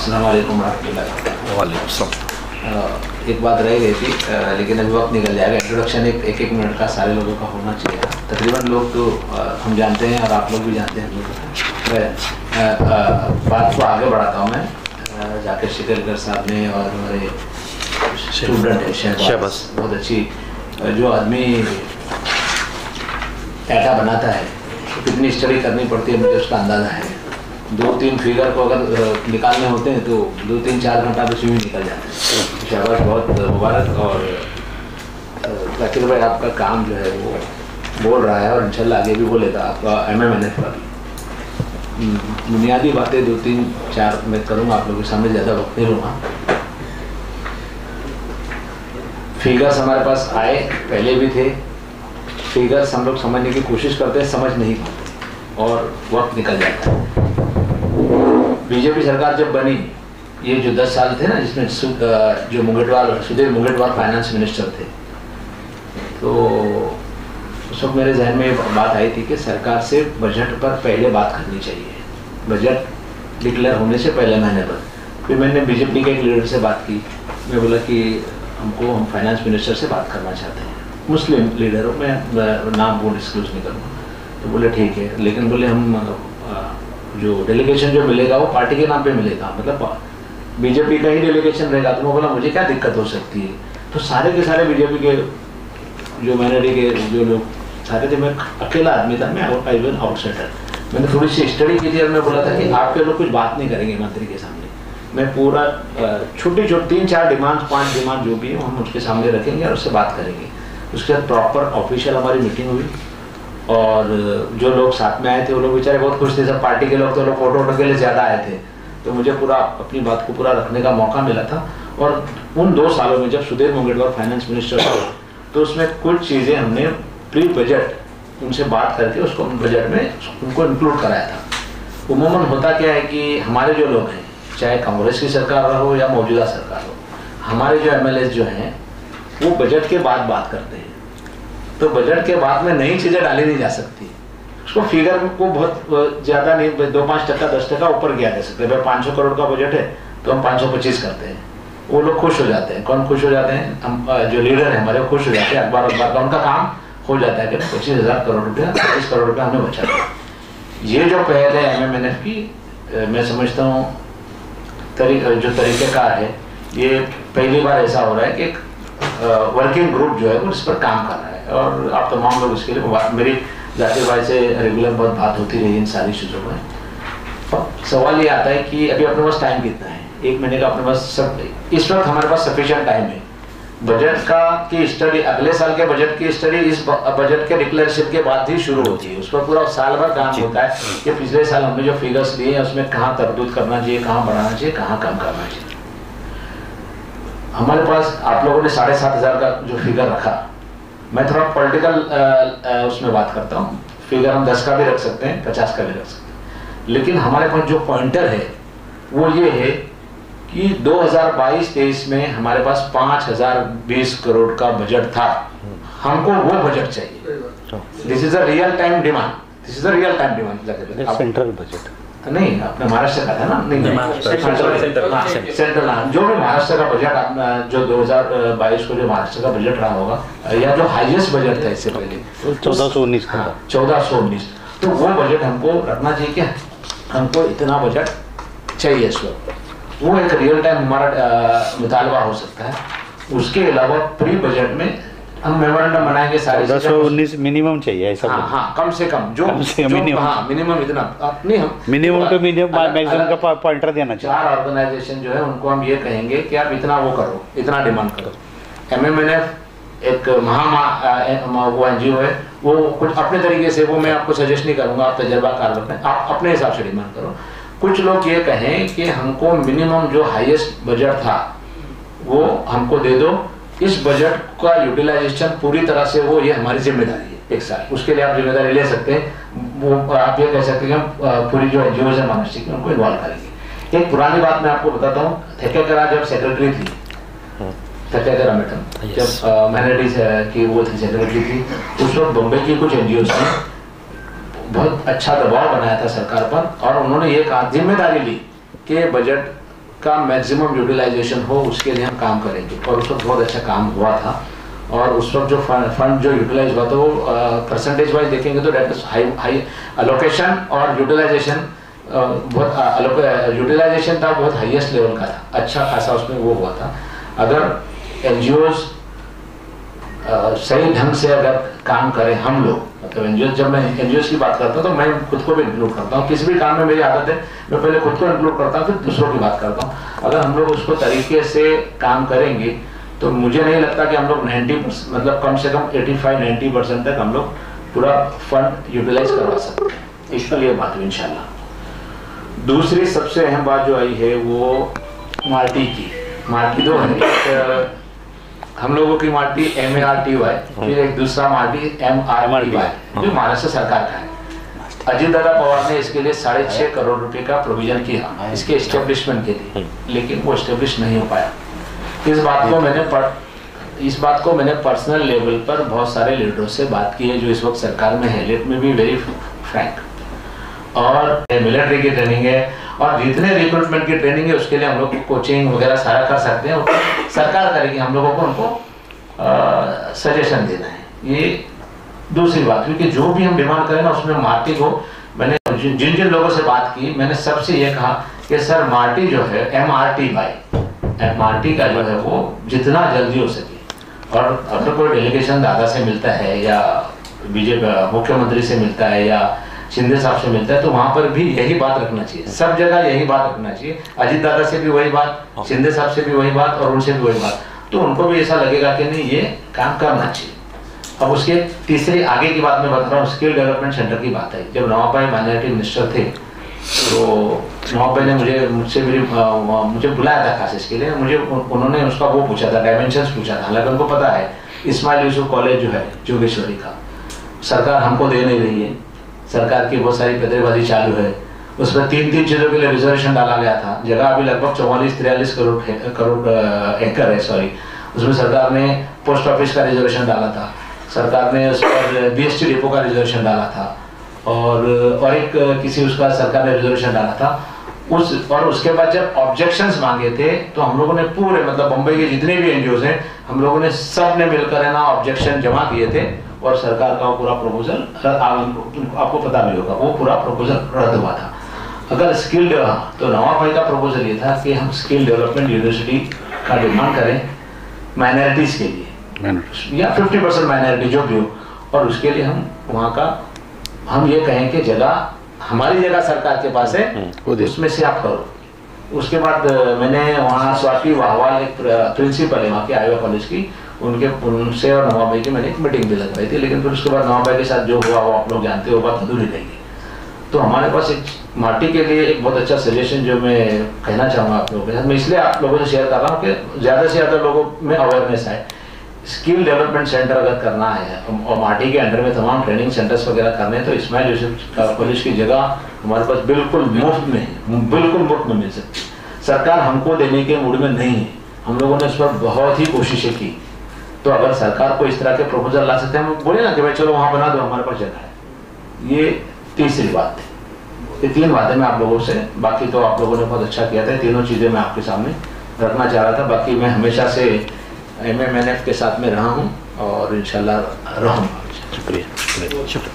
अस्सलाम वालेकुम रहमतुल्लाहि। वालेकुम सलाम। एक बात रह गई थी, लेकिन अभी वक्त निकल जाएगा। इंट्रोडक्शन एक मिनट का सारे लोगों का होना चाहिए था। तकरीबन लोग तो हम जानते हैं और आप लोग भी जानते हैं। बात को आगे बढ़ाता हूँ मैं। जाकिर शिकलकर साहब ने और हमारे स्टूडेंट है शहबाज, बहुत अच्छी, जो आदमी डाटा बनाता है तो कितनी स्टडी करनी पड़ती है मुझे उसका अंदाज़ा है। 2-3 फिगर को अगर निकालने होते हैं तो 2-3-4 घंटा तो यूँ ही निकल जाता है। शहबाज बहुत मुबारक। और जाकिर भाई आपका काम जो है वो बोल रहा है और इंशाल्लाह आगे भी बोलेगा। आपका MMNF का बुनियादी बातें 2-3-4 मैं करूँगा आप लोगों के सामने, ज़्यादा वक्त नहीं लूँगा। फिगर्स हमारे पास आए, पहले भी थे। फिगर्स हम लोग समझने की कोशिश करते हैं, समझ नहीं पाते और वक्त निकल जाता है। बीजेपी सरकार जब बनी, ये जो 10 साल थे ना, जिसमें जो सुधीर मुंगेटवार फाइनेंस मिनिस्टर थे, तो उस वक्त मेरे जहन में ये बात आई थी कि सरकार से बजट पर पहले बात करनी चाहिए, बजट डिक्लेयर होने से पहले महीने पर। फिर मैंने बीजेपी के एक लीडर से बात की। मैं बोला कि हम फाइनेंस मिनिस्टर से बात करना चाहते हैं, मुस्लिम लीडर हो, मैं नाम वो डिस्क्लोज नहीं करूँगा। तो बोले ठीक है, लेकिन बोले हम जो डेलीगेशन जो मिलेगा वो पार्टी के नाम पे मिलेगा, मतलब बीजेपी का ही डेलीगेशन रहेगा। तो मैं बोला मुझे क्या दिक्कत हो सकती है। तो सारे के सारे बीजेपी के जो माइनॉरिटी के जो लोग सारे थे, मैं अकेला आदमी था, मैं आउटसाइडर। मैंने थोड़ी सी स्टडी की थी और मैं बोला था कि आपके लोग कुछ बात नहीं करेंगे मंत्री के सामने। मैं पूरा छोटी 3-4 डिमांड 5 डिमांड जो भी है हम उसके सामने रखेंगे और उससे बात करेंगे। उसके बाद प्रॉपर ऑफिशियल हमारी मीटिंग हुई और जो लोग साथ में आए थे वो लोग बेचारे बहुत खुश थे। सब पार्टी के लोग तो लोग फोटो के लिए ज़्यादा आए थे, तो मुझे पूरा अपनी बात को पूरा रखने का मौका मिला था। और उन 2 सालों में जब सुधीर मुंगेटवार फाइनेंस मिनिस्टर था, तो उसमें कुछ चीज़ें हमने प्री बजट उनसे बात करके उसको बजट में उनको इंक्लूड कराया था। उमूमन होता क्या है कि हमारे जो लोग हैं, चाहे कांग्रेस की सरकार हो या मौजूदा सरकार हो, हमारे जो MLAs जो हैं वो बजट के बाद बात करते हैं। तो बजट के बाद में नई चीज़ें डाली नहीं जा सकती। उसको फिगर को बहुत ज़्यादा नहीं, 2-5%, 10% ऊपर किया जा सकता है। भाई 500 करोड़ का बजट है तो हम 525 करते हैं, वो लोग खुश हो जाते हैं। कौन खुश हो जाते हैं? हम जो लीडर हैं हमारे खुश हो जाते हैं। अखबार का उनका काम हो जाता है कि 25,000 करोड़ रुपया, 25 करोड़ रुपया हमें बचा दिया। ये जो पहल है MMNF की, मैं समझता हूँ जो तरीक़ेकार है, ये पहली बार ऐसा हो रहा है कि एक वर्किंग ग्रुप जो है वो इस पर काम कर रहा है। और आप तमाम लोग इसके लिए, मेरी जाकिर भाई से रेगुलर बहुत बात होती रही इन सारी चीज़ों में। अब सवाल ये आता है कि अभी अपने पास टाइम कितना है? 1 महीने का अपने पास इस वक्त हमारे पास सफिशिएंट टाइम है। बजट की स्टडी, अगले साल के बजट की स्टडी इस बजट के डिक्लेरेशन के बाद ही शुरू होती है। उस पर पूरा साल भर काम होता है कि पिछले साल हमने जो फिगर्स लिए हैं उसमें कहाँ तरदूत करना चाहिए, कहाँ बढ़ाना चाहिए, कहाँ कम करना चाहिए। हमारे पास आप लोगों ने 7,500 का जो फिगर रखा, मैं थोड़ा पॉलिटिकल उसमें बात करता हूँ। फिगर हम 10 का भी रख सकते हैं, 50 का भी रख सकते हैं, लेकिन हमारे पास जो पॉइंटर है वो ये है कि 2022-23 में हमारे पास 5,020 करोड़ का बजट था। हमको वो बजट चाहिए। This is a real time demand, this is a real time demand. Central budget नहीं, अपने महाराष्ट्र का था ना? नहीं, सेंट्रल, जो भी महाराष्ट्र का बजट, जो 2022 को जो महाराष्ट्र का बजट रहा होगा, या जो हाईएस्ट बजट था इससे पहले 1419 का, 1419, तो वो बजट हमको रखना चाहिए। क्या हमको इतना बजट चाहिए इस वक्त? वो एक रियल टाइम हमारा मुतालबा हो सकता है। उसके अलावा प्री बजट में हम मेमोरेंडम बनाएंगे सारे। 1419 मिनिमम चाहिए ऐसा? हाँ, कम से कम जो मिनिमम, हाँ मिनिमम इतना नहीं, हम मिनिमम टू मिनिमम मैक्सिमम का पॉइंटर देना चाहिए। 4 ऑर्गेनाइजेशन जो है उनको हम ये कहेंगे कि आप इतना वो करो, इतना डिमांड करो। MMNF एक वो NGO है, वो कुछ अपने तरीके से, वो मैं आपको सजेस्ट नहीं करूँगा, आप तजर्बाकार रखें, आप अपने हिसाब से डिमांड करो। कुछ लोग ये कहें कि हमको मिनिमम जो हाईएस्ट बजट था वो हमको दे दो, इस बजट का यूटिलाइजेशन पूरी तरह से वो, ये हमारी जिम्मेदारी है 1 साल। उसके लिए आप जिम्मेदारी ले सकते हैं। वो आप ये कह सकते हैं कि हम पूरी जो NGOs है महाराष्ट्र की, उनको इन्वॉल्व करेंगे। एक पुरानी बात मैं आपको बताता हूँ। थेक्केकरा जब सेक्रेटरी थी, थेक्केकरा मैडम जब माइनॉरिटीज की वो थी, सेक्रेटरी थी, उस वक्त बम्बई की कुछ NGOs ने बहुत अच्छा दबाव बनाया था सरकार पर, और उन्होंने ये कहा, जिम्मेदारी ली कि बजट का मैक्सिमम यूटिलाइजेशन हो, उसके लिए हम काम करेंगे। और उस वक्त बहुत अच्छा काम हुआ था, और उस वक्त जो फंड जो यूटिलाइज हुआ था वो परसेंटेज वाइज देखेंगे तो डेट हाई अलोकेशन और यूटिलाइजेशन बहुत यूटिलाइजेशन था, बहुत हाईएस्ट लेवल का था, अच्छा खासा उसमें वो हुआ था। अगर एनजीओज सही ढंग से अगर काम करें हम लोग, मतलब एनजीओ, जब मैं एनजीओ की बात करता हूँ तो मैं खुद को भी इंक्लूड करता हूँ, किसी भी काम में मेरी आदत है मैं पहले खुद को इंक्लूड करता हूँ फिर दूसरों की बात करता हूँ। अगर हम लोग उसको तरीके से काम करेंगे तो मुझे नहीं लगता कि हम लोग 90% मतलब कम से कम 85-90% तक हम लोग पूरा फंड यूटिलाइज करवा सकते हैं। इसके लिए बात हुई इंशाल्लाह। दूसरी सबसे अहम बात जो आई है वो मार्टी की। मार्टी दो है, हम लोगों की मार्टी MARTY, फिर एक दूसरा मार्टी MRTY जो महाराष्ट्र सरकार का है। अजीत दादा पवार ने इसके लिए 6.5 करोड़ रुपए का प्रोविजन किया इसके एस्टेब्लिशमेंट के लिए, लेकिन वो एस्टेब्लिश नहीं हो पाया। इस बात को मैंने पर्सनल लेवल पर बहुत सारे लीडरों से बात की है जो इस वक्त सरकार में है, लेट में बी वेरी फ्रैंक। और मिलिट्री की ट्रेनिंग है और जितने रिक्रूटमेंट की ट्रेनिंग है उसके लिए हम लोग कोचिंग वगैरह सारा कर सकते हैं, सरकार करेगी, हम लोगों को उनको सजेशन देना है। ये दूसरी बात, क्योंकि जो भी हम डिमांड करें ना उसमें मार्टी को, मैंने जिन जिन लोगों से बात की मैंने सबसे ये कहा कि सर मार्टी जो है MRTY का जो है वो जितना जल्दी हो सके, और अगर कोई डेलीगेशन दादा से मिलता है या बीजेपी मुख्यमंत्री से मिलता है या शिंदे साहब से मिलता है तो वहां पर भी यही बात रखना चाहिए, सब जगह यही बात रखना चाहिए। अजीत दादा से भी वही बात, शिंदे साहब से भी वही बात और उनसे भी वही बात, तो उनको भी ऐसा लगेगा कि नहीं ये काम करना चाहिए। अब उसके तीसरी आगे की बात मैं बता रहा हूँ, स्किल डेवलपमेंट सेंटर की बात है। जब नवाब भाई माइनॉरिटी मिनिस्टर थे तो नवाब भाई ने मुझे बुलाया था खास इसके लिए, मुझे उन्होंने उसका वो पूछा था, डायमेंशंस पूछा था। हालांकि उनको पता है इस्माइल यूसुफ कॉलेज जो है जोगेश्वरी का सरकार हमको दे नहीं रही है, सरकार की बहुत सारी पेदरेबाजी चालू है, उसमें 3 चीजों के लिए रिजर्वेशन डाला गया था। जगह अभी लगभग 44-43 करोड़ एकड़ है, सॉरी, उसमें सरकार ने पोस्ट ऑफिस का रिजर्वेशन डाला था, सरकार ने उस पर BST डिपो का रिजर्वेशन डाला था, और एक किसी उसका सरकार ने रिजर्वेशन डाला था। और उसके बाद जब ऑब्जेक्शंस मांगे थे तो हम लोगों ने पूरे, मतलब बम्बई के जितने भी एनजीओ हैं हम लोगों ने सब ने मिलकर है ना ऑब्जेक्शन जमा किए थे, और सरकार का पूरा प्रपोजल आपको पता भी होगा वो पूरा प्रपोजल रद्द हुआ था। अगर स्किल तो नवाब भाई का प्रपोजल ये था कि हम स्किल डेवलपमेंट यूनिवर्सिटी का डिमांड करें माइनॉरिटीज के लिए या 50% माइनॉरिटी जो भी हो, और उसके लिए हम वहाँ का हम ये कहें कि जगह हमारी जगह सरकार के पास है उसमें से आप करो। उसके बाद मैंने वहाँ स्वाति वाहवाल एक प्रिंसिपल है वहाँ की आयोवा कॉलेज की, उनसे और नवाब भाई की मैंने एक मीटिंग भी लगवाई थी, लेकिन फिर उसके बाद नवाब भाई के साथ जो हुआ वो आप लोग जानते हो, बात अधूरी रह गई। तो हमारे पास एक मार्टी के लिए एक बहुत अच्छा सजेशन जो मैं कहना चाहूँगा आप लोगों के साथ, मैं इसलिए आप लोगों से शेयर कर रहा हूँ कि ज़्यादा से ज़्यादा लोगों में अवेयरनेस आए। स्किल डेवलपमेंट सेंटर अगर करना है और मार्टी के अंडर में तमाम ट्रेनिंग सेंटर्स वगैरह करने हैं तो इस्माइल यूसुफ कॉलेज की जगह हमारे पास बिल्कुल मुफ्त में है, बिल्कुल मुफ्त में मिल सकती है। सरकार हमको देने के मूड में नहीं है, हम लोगों ने उस पर बहुत ही कोशिशें की। तो अगर सरकार को इस तरह के प्रपोजल ला सकते हैं, हम बोले ना कि भाई चलो वहाँ बना दो, हमारे पास जगह है। ये तीसरी बात थी। ये 3 बातें मैं आप लोगों से, बाकी तो आप लोगों ने बहुत अच्छा किया था, तीनों चीज़ें मैं आपके सामने रखना चाह रहा था। बाकी मैं हमेशा से MMNF के साथ में रहा हूँ और इंशाल्लाह रहूँगा। शुक्रिया।